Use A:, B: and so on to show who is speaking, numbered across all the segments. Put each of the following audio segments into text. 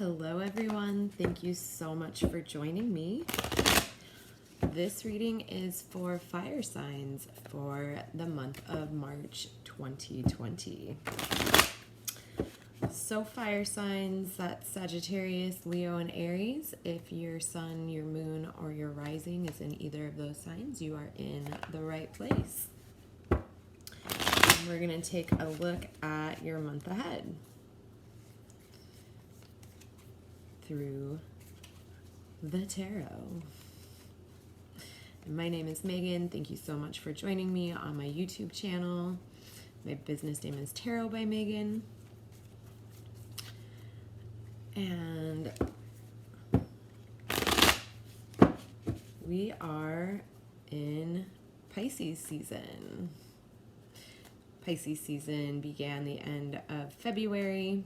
A: Hello everyone, thank you so much for joining me. This reading is for fire signs for the month of March 2020. So fire signs, that's Sagittarius, Leo, and Aries. If your sun, your moon, or your rising is in either of those signs, you are in the right place. And we're going to take a look at your month ahead through the tarot. My name is Megan. Thank you so much for joining me on my YouTube channel. My business name is Tarot by Megan. And we are in Pisces season. Pisces season began the end of February.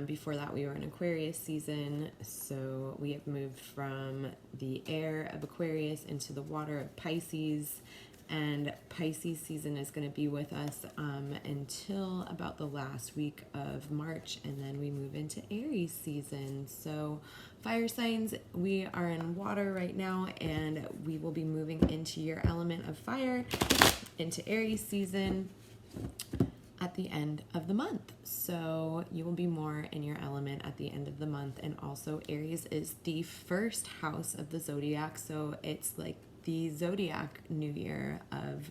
A: Before that, we were in Aquarius season, so we have moved from the air of Aquarius into the water of Pisces, and Pisces season is going to be with us until about the last week of March, and then we move into Aries season. So fire signs, we are in water right now, and we will be moving into your element of fire, into Aries season at the end of the month. So you will be more in your element at the end of the month. And also Aries is the first house of the zodiac, so it's like the zodiac new year of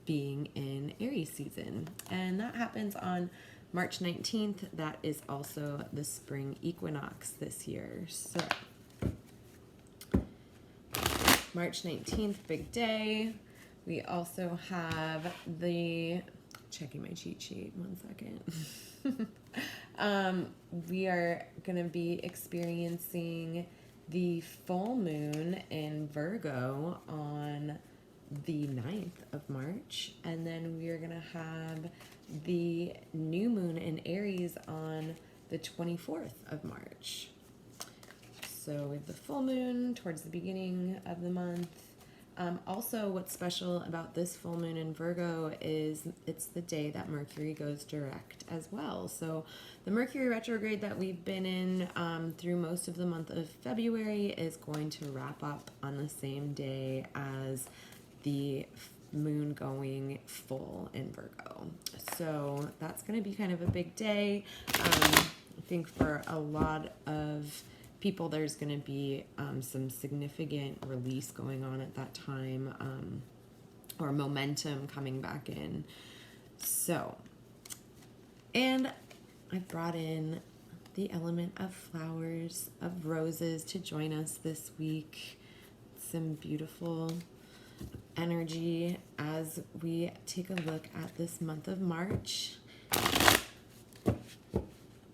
A: being in Aries season. And that happens on March 19th. That is also the spring equinox this year. So March 19th, big day. We also have the checking my cheat sheet, 1 second. We are going to be experiencing the full moon in Virgo on the 9th of March, and then we are going to have the new moon in Aries on the 24th of March. So we have the full moon towards the beginning of the month. Also, what's special about this full moon in Virgo is it's the day that Mercury goes direct as well. So the Mercury retrograde that we've been in through most of the month of February is going to wrap up on the same day as the moon going full in Virgo. So that's going to be kind of a big day. I think for a lot of people, there's going to be some significant release going on at that time, or momentum coming back in. So, and I brought in the element of flowers, of roses to join us this week. Some beautiful energy as we take a look at this month of March,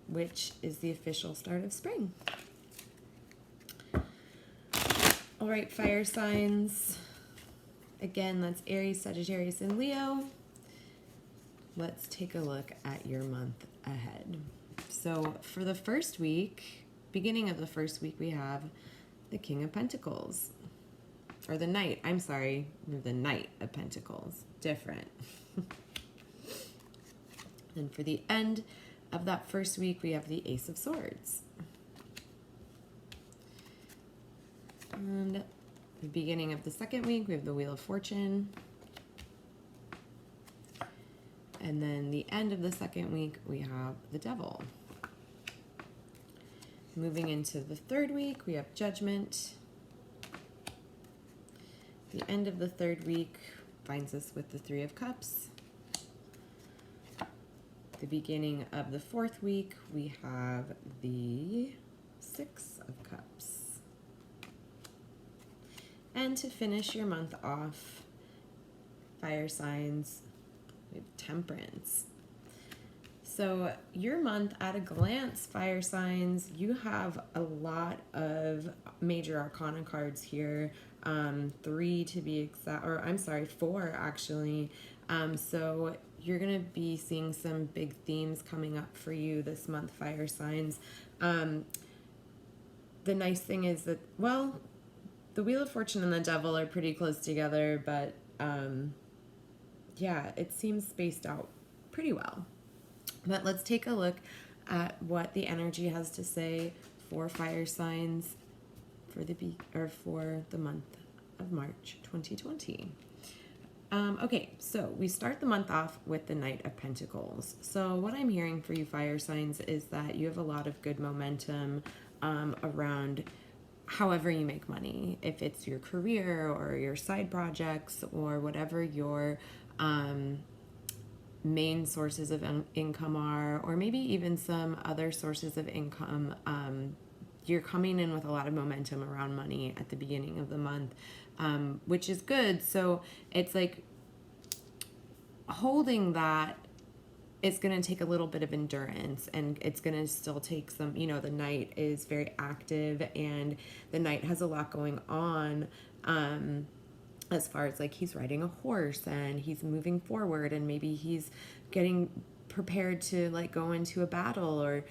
A: which is the official start of spring. All right, fire signs. Again, that's Aries, Sagittarius, and Leo. Let's take a look at your month ahead. So for the first week, beginning of the first week, we have the King of Pentacles. Or the Knight, I'm sorry, the Knight of Pentacles. Different. And for the end of that first week, we have the Ace of Swords. And the beginning of the second week, we have the Wheel of Fortune. And then the end of the second week, we have the Devil. Moving into the third week, we have Judgment. The end of the third week finds us with the Three of Cups. The beginning of the fourth week, we have the Six of Cups. And to finish your month off, fire signs, we have Temperance. So your month at a glance, fire signs, you have a lot of major arcana cards here. 3 to be exact, or I'm sorry, 4 actually. So you're going to be seeing some big themes coming up for you this month, fire signs. The nice thing is that, well, the Wheel of Fortune and the Devil are pretty close together, but yeah, it seems spaced out pretty well. But let's take a look at what the energy has to say for fire signs for the month of March 2020. Okay, so we start the month off with the Knight of Pentacles. So what I'm hearing for you fire signs is that you have a lot of good momentum around however you make money, if it's your career or your side projects or whatever your main sources of income are, or maybe even some other sources of income. You're coming in with a lot of momentum around money at the beginning of the month, which is good. So it's like holding that, it's going to take a little bit of endurance, and it's going to still take some, the Knight is very active, and the Knight has a lot going on, as far as like he's riding a horse and he's moving forward, and maybe he's getting prepared to like go into a battle, or,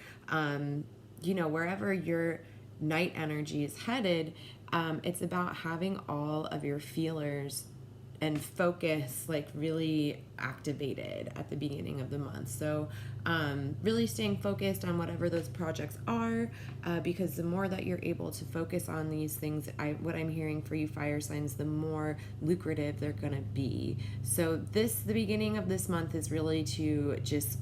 A: wherever your Knight energy is headed, it's about having all of your feelers and focus like really activated at the beginning of the month. So really staying focused on whatever those projects are, because the more that you're able to focus on these things, what I'm hearing for you fire signs, the more lucrative they're going to be. So the beginning of this month is really to just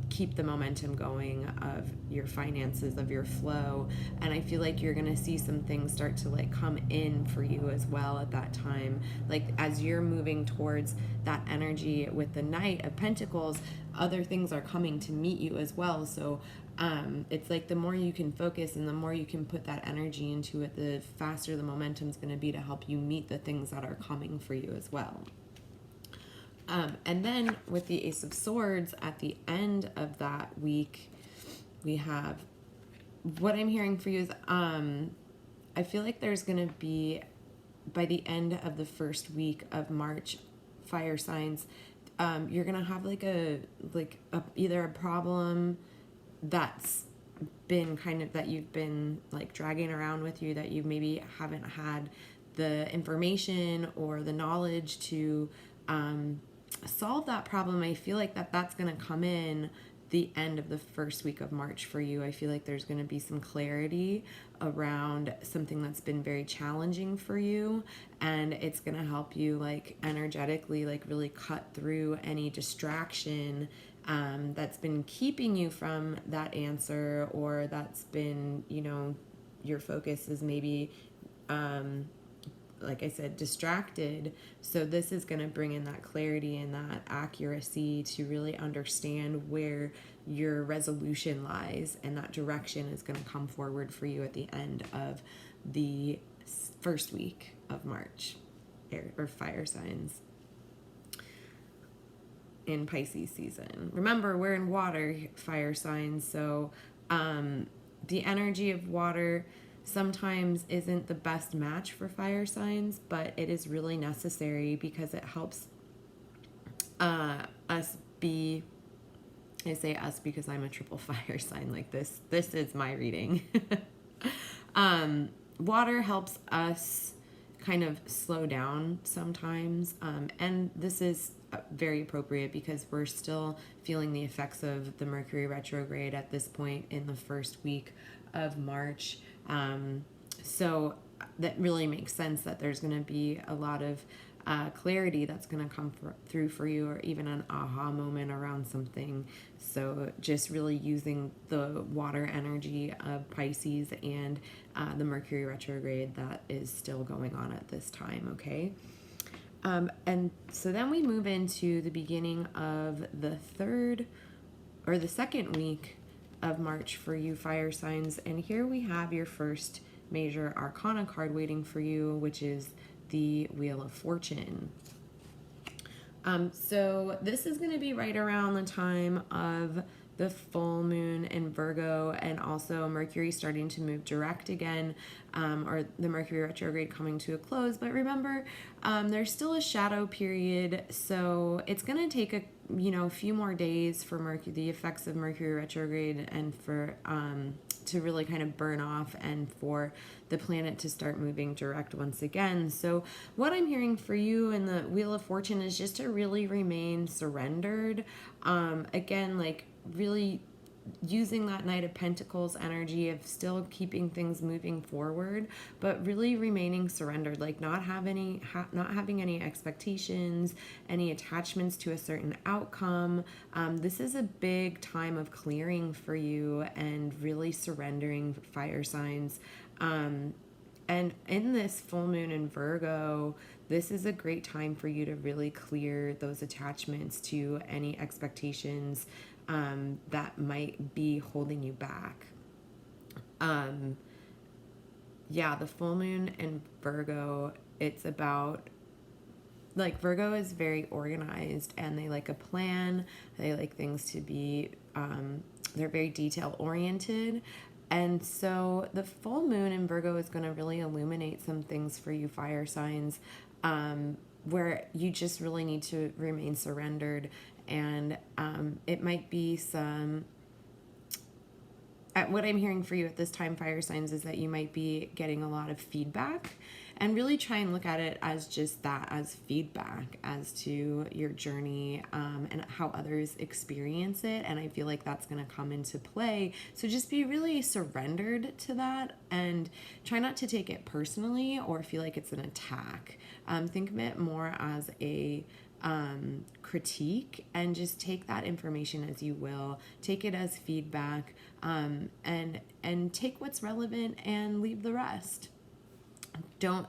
A: keep the momentum going of your finances, of your flow. And I feel like you're going to see some things start to like come in for you as well at that time. Like as you're moving towards that energy with the Knight of Pentacles, other things are coming to meet you as well. So it's like the more you can focus and the more you can put that energy into it, the faster the momentum's going to be to help you meet the things that are coming for you as well. And then with the Ace of Swords at the end of that week, we have, what I'm hearing for you is, I feel like there's going to be, by the end of the first week of March, fire signs, you're going to have either a problem that's been that you've been like dragging around with you, that you maybe haven't had the information or the knowledge to, solve that problem. I feel like that's going to come in the end of the first week of March for you. I feel like there's going to be some clarity around something that's been very challenging for you, and it's going to help you like energetically like really cut through any distraction that's been keeping you from that answer, or that's been, your focus is maybe like I said, distracted. So this is going to bring in that clarity and that accuracy to really understand where your resolution lies, and that direction is going to come forward for you at the end of the first week of March, or fire signs in Pisces season. Remember, we're in water fire signs, so the energy of water sometimes isn't the best match for fire signs, but it is really necessary because it helps us be, I say us because I'm a triple fire sign, like this is my reading. Water helps us kind of slow down sometimes, and this is very appropriate because we're still feeling the effects of the Mercury retrograde at this point in the first week of March. So that really makes sense that there's going to be a lot of clarity that's going to come through for you, or even an aha moment around something. So just really using the water energy of Pisces and the Mercury retrograde that is still going on at this time, okay? And so then we move into the beginning of the second week of March for you fire signs, and here we have your first major arcana card waiting for you, which is the Wheel of Fortune. So this is going to be right around the time of the full moon in Virgo, and also Mercury starting to move direct again, or the Mercury retrograde coming to a close. But remember, there's still a shadow period, so it's going to take a few more days for the effects of Mercury retrograde and for to really kind of burn off and for the planet to start moving direct once again. So what I'm hearing for you in the Wheel of Fortune is just to really remain surrendered. Again, like really using that Knight of Pentacles energy of still keeping things moving forward, but really remaining surrendered, like not having any expectations, any attachments to a certain outcome. This is a big time of clearing for you and really surrendering, fire signs. And in this full moon in Virgo, this is a great time for you to really clear those attachments to any expectations that might be holding you back. Yeah, the full moon in Virgo, it's about, like, Virgo is very organized and they like a plan. They like things to be, they're very detail oriented. And so the full moon in Virgo is going to really illuminate some things for you fire signs, where you just really need to remain surrendered. And it might be some, what I'm hearing for you at this time, fire signs, is that you might be getting a lot of feedback, and really try and look at it as just that, as feedback as to your journey, and how others experience it. And I feel like that's going to come into play. So just be really surrendered to that and try not to take it personally or feel like it's an attack. Think of it more as a critique, and just take that information as you will. Take it as feedback, and take what's relevant and leave the rest.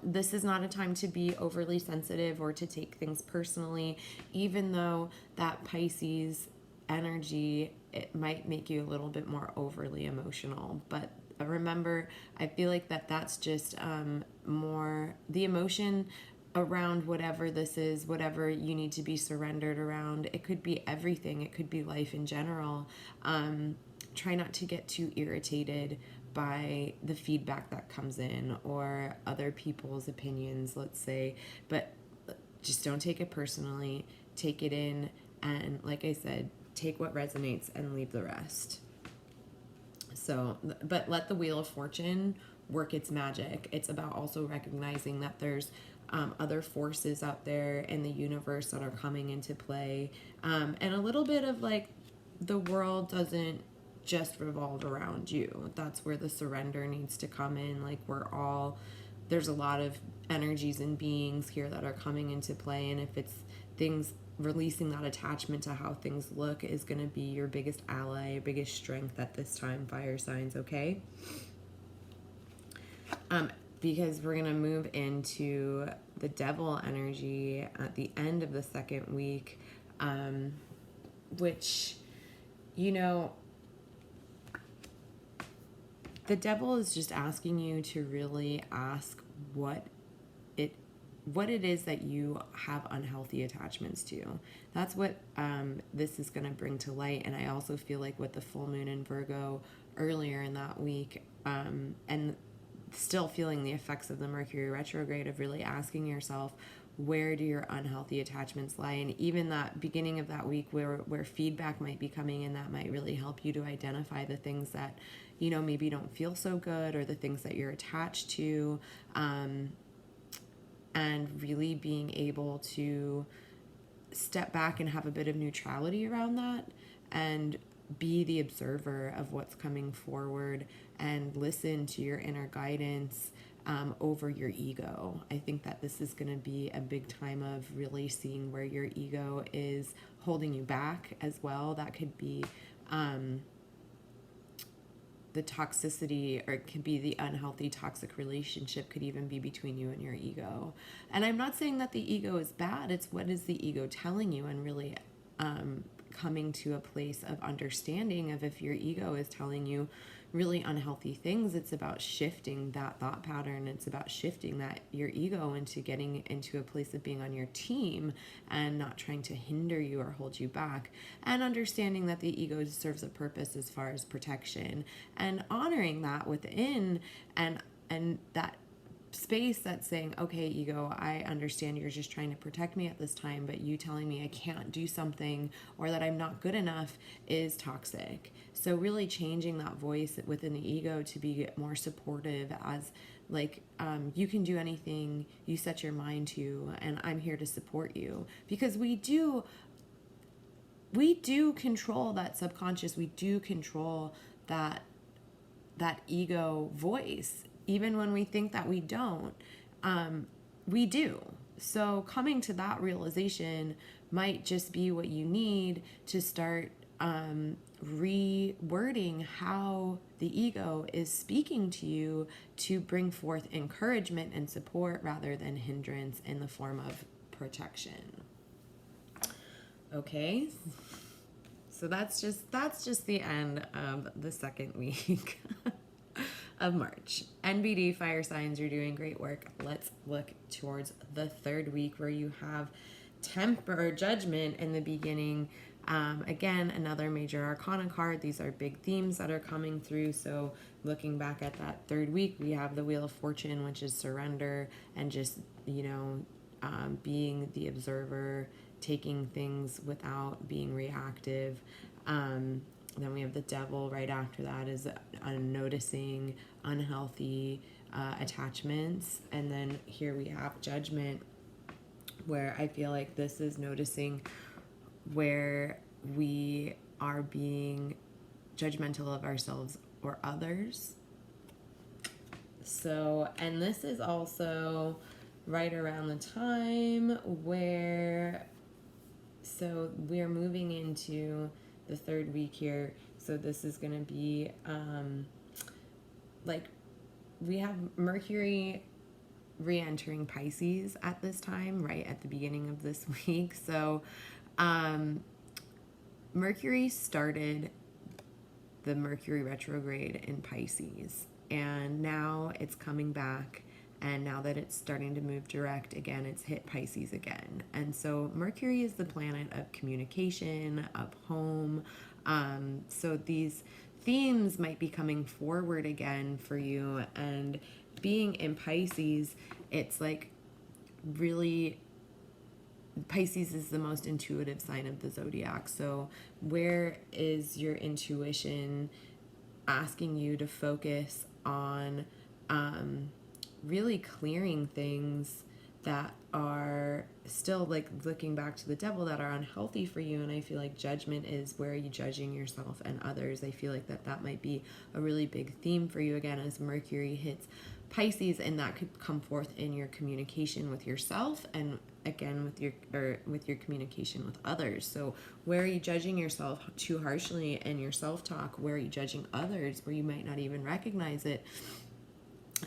A: This is not a time to be overly sensitive or to take things personally, even though that Pisces energy, it might make you a little bit more overly emotional. But remember, I feel like that's just more the emotion around whatever this is, whatever you need to be surrendered around. It could be everything. It could be life in general. Try not to get too irritated by the feedback that comes in or other people's opinions, let's say, but just don't take it personally. Take it in, and like I said, take what resonates and leave the rest. So, but let the Wheel of Fortune work its magic. It's about also recognizing that there's other forces out there in the universe that are coming into play, and a little bit of like the world doesn't just revolve around you. That's where the surrender needs to come in. Like there's a lot of energies and beings here that are coming into play, and if it's things, releasing that attachment to how things look is going to be your biggest ally, your biggest strength at this time, fire signs, okay? Because we're going to move into the Devil energy at the end of the second week, which, the Devil is just asking you to really ask what it is that you have unhealthy attachments to. That's what this is going to bring to light. And I also feel like with the full moon in Virgo earlier in that week, and still feeling the effects of the Mercury retrograde, of really asking yourself, where do your unhealthy attachments lie? And even that beginning of that week where feedback might be coming in, that might really help you to identify the things that, maybe don't feel so good, or the things that you're attached to, and really being able to step back and have a bit of neutrality around that and be the observer of what's coming forward and listen to your inner guidance over your ego. I think that this is going to be a big time of really seeing where your ego is holding you back as well. That could be the toxicity, or it could be the unhealthy toxic relationship could even be between you and your ego. And I'm not saying that the ego is bad. It's what is the ego telling you, and really coming to a place of understanding of if your ego is telling you really unhealthy things, it's about shifting that thought pattern. It's about shifting that your ego into getting into a place of being on your team and not trying to hinder you or hold you back, and understanding that the ego serves a purpose as far as protection, and honoring that within, and that space that's saying, okay, ego, I understand you're just trying to protect me at this time, but you telling me I can't do something or that I'm not good enough is toxic. So really changing that voice within the ego to be more supportive, as like, you can do anything you set your mind to, and I'm here to support you. Because we do control that subconscious. We do control that ego voice, even when we think that we don't. We do. So coming to that realization might just be what you need to start rewording how the ego is speaking to you to bring forth encouragement and support rather than hindrance in the form of protection. Okay, so that's just the end of the second week of March. NBD fire signs, you're doing great work. Let's look towards the third week, where you have temper, judgment in the beginning. Again, another major arcana card. These are big themes that are coming through. So looking back at that third week, we have the Wheel of Fortune, which is surrender and just, being the observer, taking things without being reactive. Then we have the Devil right after that, is noticing unhealthy attachments. And then here we have Judgment, where I feel like this is noticing where we are being judgmental of ourselves or others. So, and this is also right around the time where, so we are moving into the third week here. So this is going to be we have Mercury re-entering Pisces at this time, right at the beginning of this week. So Mercury started the Mercury retrograde in Pisces, and now it's coming back. And now that it's starting to move direct again, it's hit Pisces again. And so Mercury is the planet of communication, of home. So these themes might be coming forward again for you. And being in Pisces, it's like really, Pisces is the most intuitive sign of the zodiac. So where is your intuition asking you to focus on really clearing things that are still, like looking back to the Devil, that are unhealthy for you? And I feel like Judgment is where you're judging yourself and others. I feel like that might be a really big theme for you again as Mercury hits Pisces, and that could come forth in your communication with yourself, and again with your communication with others. So where are you judging yourself too harshly in your self-talk? Where are you judging others where you might not even recognize it?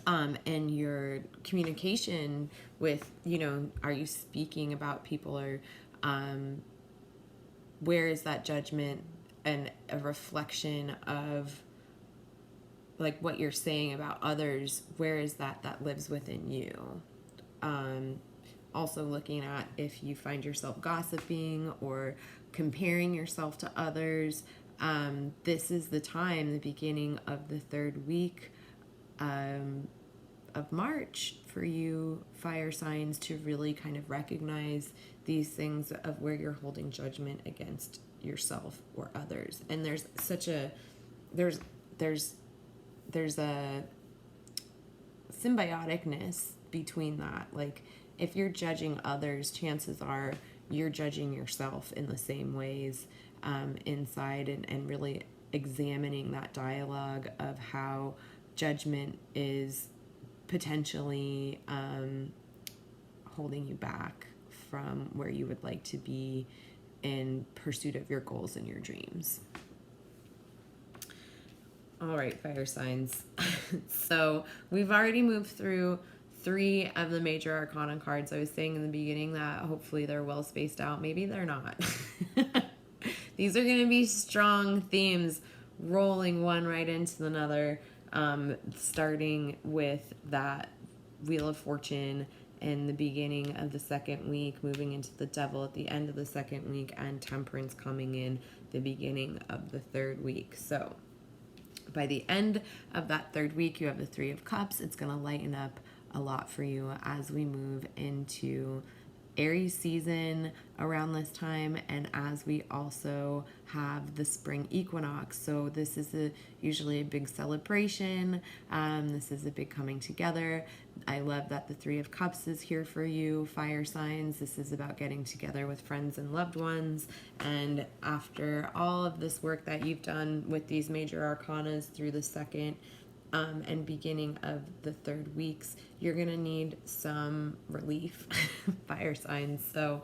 A: And your communication with, are you speaking about people, or where is that judgment and a reflection of like what you're saying about others? Where is that lives within you? Also looking at if you find yourself gossiping or comparing yourself to others. This is the time, the beginning of the third week of March, for you fire signs to really kind of recognize these things of where you're holding judgment against yourself or others. And there's such a there's a symbioticness between that. Like if you're judging others, chances are you're judging yourself in the same ways inside, and really examining that dialogue of how judgment is potentially holding you back from where you would like to be in pursuit of your goals and your dreams. All right, fire signs. So we've already moved through 3 of the major arcana cards. I was saying in the beginning that hopefully they're well spaced out. Maybe they're not. These are going to be strong themes rolling one right into another. Starting with that Wheel of Fortune in the beginning of the second week, moving into the Devil at the end of the second week, and Temperance coming in the beginning of the third week. So by the end of that third week, you have the 3 of Cups. It's going to lighten up a lot for you as we move into Aries season around this time, and as we also have the spring equinox. So this is usually a big celebration. This is a big coming together. I love that the Three of Cups is here for you, fire signs. This is about getting together with friends and loved ones. And after all of this work that you've done with these major arcanas through the second and beginning of the third weeks, you're gonna need some relief, fire signs. So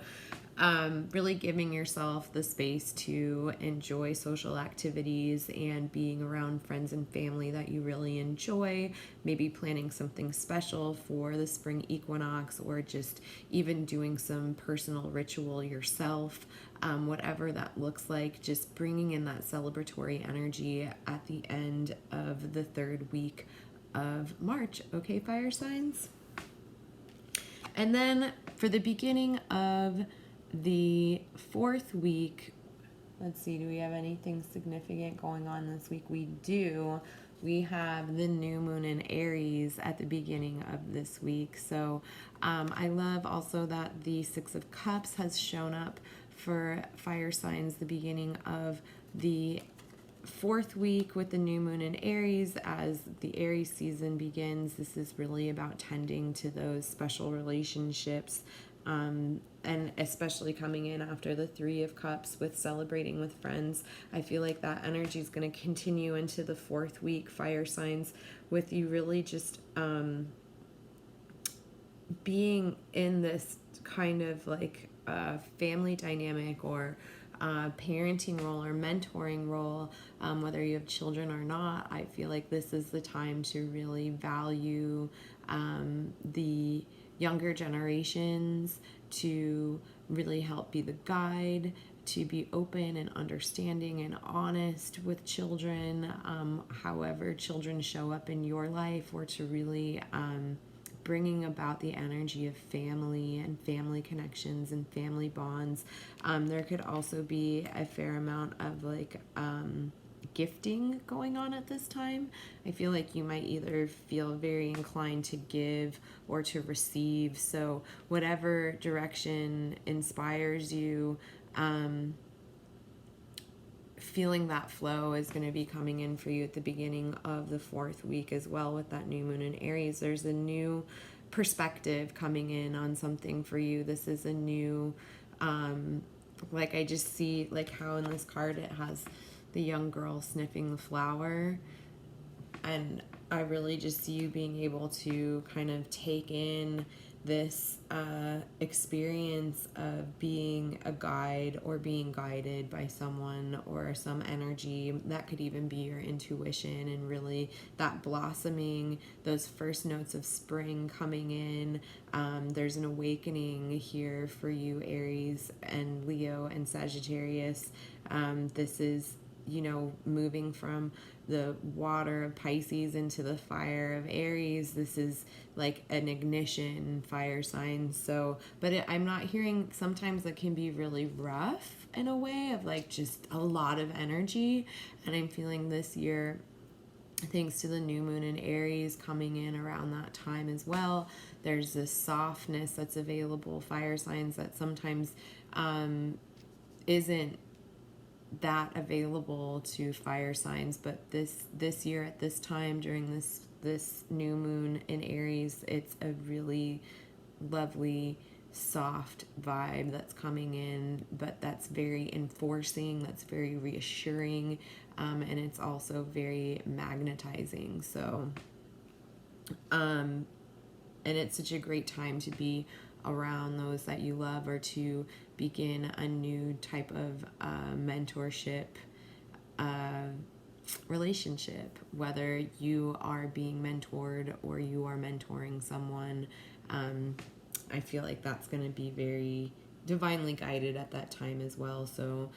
A: really giving yourself the space to enjoy social activities and being around friends and family that you really enjoy, maybe planning something special for the spring equinox, or just even doing some personal ritual yourself. Whatever that looks like, just bringing in that celebratory energy at the end of the third week of March. Okay, fire signs? And then for the beginning of the fourth week, let's see, do we have anything significant going on this week? We do. We have the new moon in Aries at the beginning of this week. So I love also that the Six of Cups has shown up for fire signs the beginning of the fourth week with the new moon in Aries. As the Aries season begins, this is really about tending to those special relationships, and especially coming in after the Three of Cups with celebrating with friends. I feel like that energy is going to continue into the fourth week, fire signs, with you really just being in this kind of like family dynamic or parenting role or mentoring role, whether you have children or not. I feel like this is the time to really value the younger generations, to really help be the guide, to be open and understanding and honest with children, however children show up in your life, or to really bringing about the energy of family and family connections and family bonds. There could also be a fair amount of like gifting going on at this time. I feel like you might either feel very inclined to give or to receive. So whatever direction inspires you, feeling that flow is going to be coming in for you at the beginning of the fourth week as well. With that new moon in Aries, there's a new perspective coming in on something for you. This is a new, like I just see like how in this card it has the young girl sniffing the flower, and I really just see you being able to kind of take in this experience of being a guide or being guided by someone or some energy. That could even be your intuition, and really that blossoming, those first notes of spring coming in. There's an awakening here for you, Aries and Leo and Sagittarius. This is, you know, moving from the water of Pisces into the fire of Aries. This is like an ignition fire sign. So, but I'm not hearing, sometimes it can be really rough in a way of like just a lot of energy. And I'm feeling this year, thanks to the new moon in Aries coming in around that time as well, there's this softness that's available, fire signs, that sometimes isn't that available to fire signs. But this year at this time, during this new moon in Aries, it's a really lovely soft vibe that's coming in, but that's very enforcing, that's very reassuring, and it's also very magnetizing. So and it's such a great time to be around those that you love, or to begin a new type of mentorship relationship, whether you are being mentored or you are mentoring someone. I feel like that's going to be very divinely guided at that time as well. So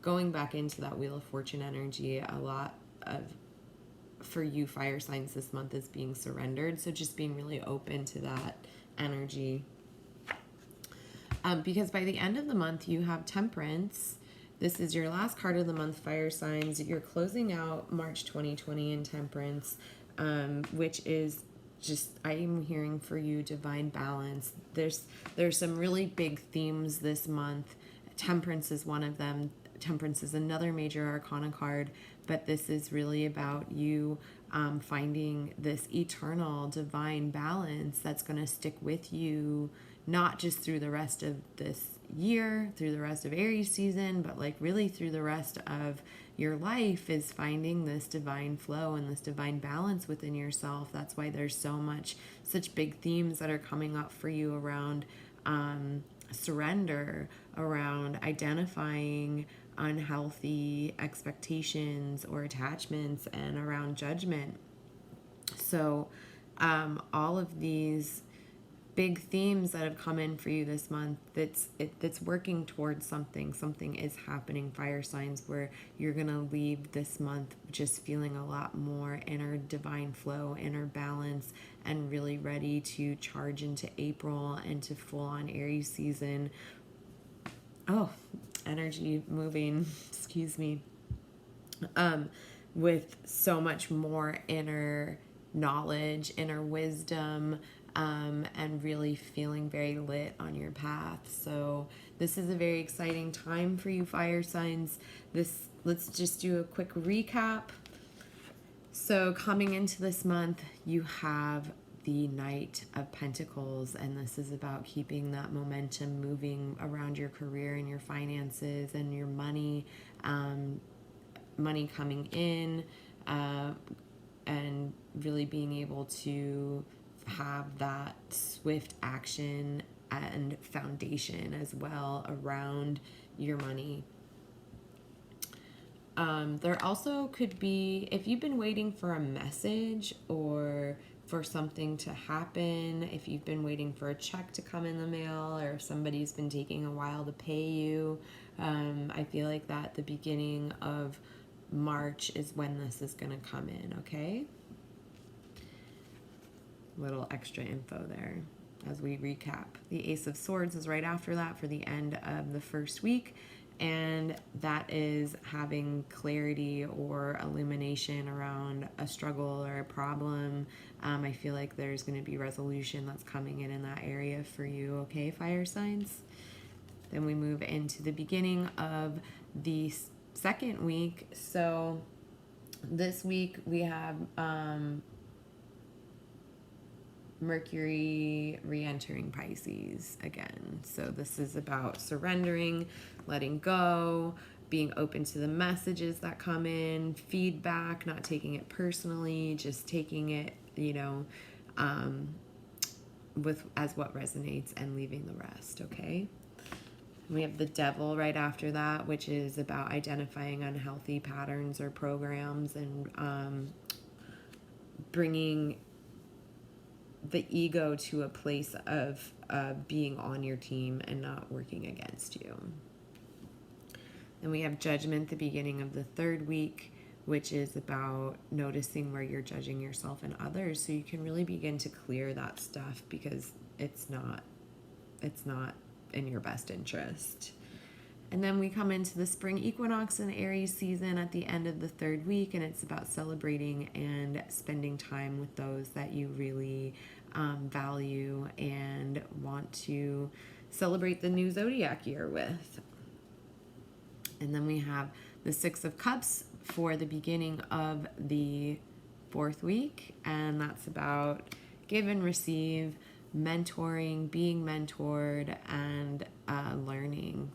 A: going back into that Wheel of Fortune energy, a lot of, for you fire signs this month, is being surrendered. So just being really open to that energy. Because by the end of the month, you have Temperance. This is your last card of the month, fire signs. You're closing out March 2020 in Temperance, which is I'm hearing for you divine balance. There's some really big themes this month. Temperance is one of them. Temperance is another major arcana card, but this is really about you finding this eternal divine balance that's going to stick with you, not just through the rest of this year, through the rest of Aries season, but like really through the rest of your life, is finding this divine flow and this divine balance within yourself. That's why there's such big themes that are coming up for you around surrender, around identifying unhealthy expectations or attachments, and around judgment. So all of these big themes that have come in for you this month, that's working towards something is happening, fire signs, where you're gonna leave this month just feeling a lot more inner divine flow, inner balance, and really ready to charge into April and to full on Aries season. Oh, energy moving, excuse me, with so much more inner knowledge, inner wisdom, and really feeling very lit on your path. So this is a very exciting time for you, fire signs. Let's just do a quick recap. So coming into this month, you have the Knight of Pentacles, and this is about keeping that momentum moving around your career and your finances and your money, money coming in, and really being able to have that swift action and foundation as well around your money. There also could be, if you've been waiting for a message or for something to happen, if you've been waiting for a check to come in the mail, or if somebody's been taking a while to pay you, I feel like that the beginning of March is when this is going to come in, okay? Little extra info there as we recap. The Ace of Swords is right after that for the end of the first week, and that is having clarity or illumination around a struggle or a problem. I feel like there's going to be resolution that's coming in that area for you, okay, fire signs? Then we move into the beginning of the second week. So this week we have Mercury re-entering Pisces again. So this is about surrendering, letting go, being open to the messages that come in, feedback, not taking it personally, just taking it, with as what resonates and leaving the rest, okay? We have the Devil right after that, which is about identifying unhealthy patterns or programs and bringing the ego to a place of being on your team and not working against you. Then we have Judgment, the beginning of the third week, which is about noticing where you're judging yourself and others, so you can really begin to clear that stuff, because it's not in your best interest. And then we come into the spring equinox and Aries season at the end of the third week, and it's about celebrating and spending time with those that you really value and want to celebrate the new zodiac year with. And then we have the Six of Cups for the beginning of the fourth week, and that's about give and receive, mentoring, being mentored, and learning.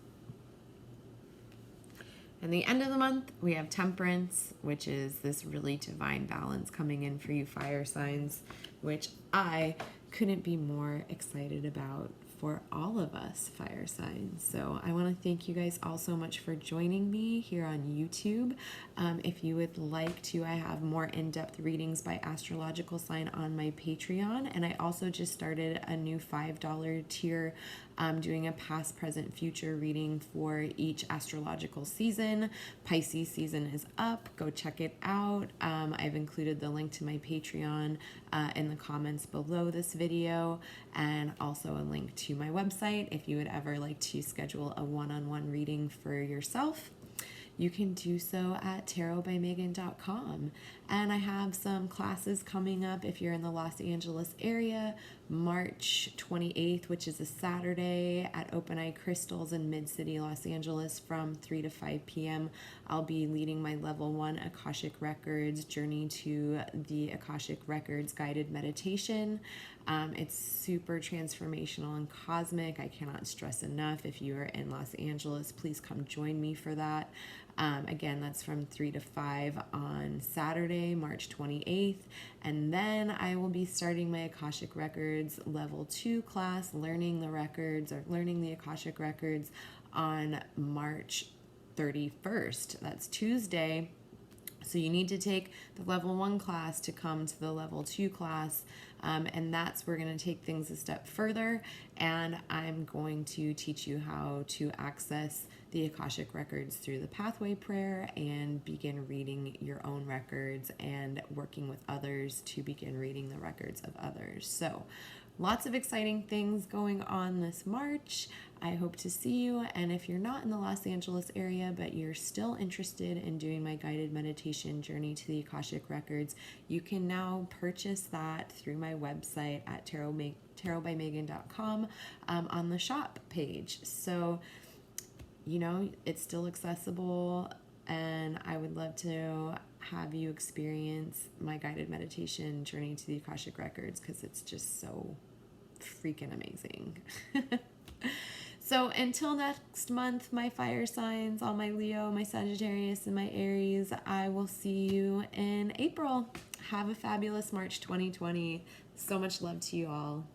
A: And the end of the month, we have Temperance, which is this really divine balance coming in for you, fire signs, which I couldn't be more excited about for all of us, fire signs. So I want to thank you guys all so much for joining me here on YouTube. If you would like to, I have more in-depth readings by astrological sign on my Patreon, and I also just started a new $5 tier, doing a past, present, future reading for each astrological season. Pisces season is up. Go check it out. I've included the link to my Patreon in the comments below this video, and also a link to my website if you would ever like to schedule a one-on-one reading for yourself. you can do so at tarotbymegan.com. And I have some classes coming up if you're in the Los Angeles area. March 28th, which is a Saturday, at Open Eye Crystals in Mid-City, Los Angeles from 3 to 5 p.m. I'll be leading my Level 1 Akashic Records Journey to the Akashic Records guided meditation. It's super transformational and cosmic. I cannot stress enough. If you are in Los Angeles, please come join me for that. Again, that's from 3 to 5 on Saturday, March 28th. And then I will be starting my Akashic Records Level 2 class, learning the records or learning the Akashic Records on March 31st. That's Tuesday. So you need to take the Level 1 class to come to the Level 2 class. And we're going to take things a step further. And I'm going to teach you how to access the Akashic Records through the Pathway Prayer and begin reading your own records and working with others to begin reading the records of others. So lots of exciting things going on this March. I hope to see you. And if you're not in the Los Angeles area, but you're still interested in doing my guided meditation journey to the Akashic Records, you can now purchase that through my website at tarotbymegan.com on the shop page. So, it's still accessible, and I would love to have you experience my guided meditation journey to the Akashic Records because it's just so freaking amazing. So until next month, my fire signs, all my Leo, my Sagittarius, and my Aries, I will see you in April. Have a fabulous March 2020. So much love to you all.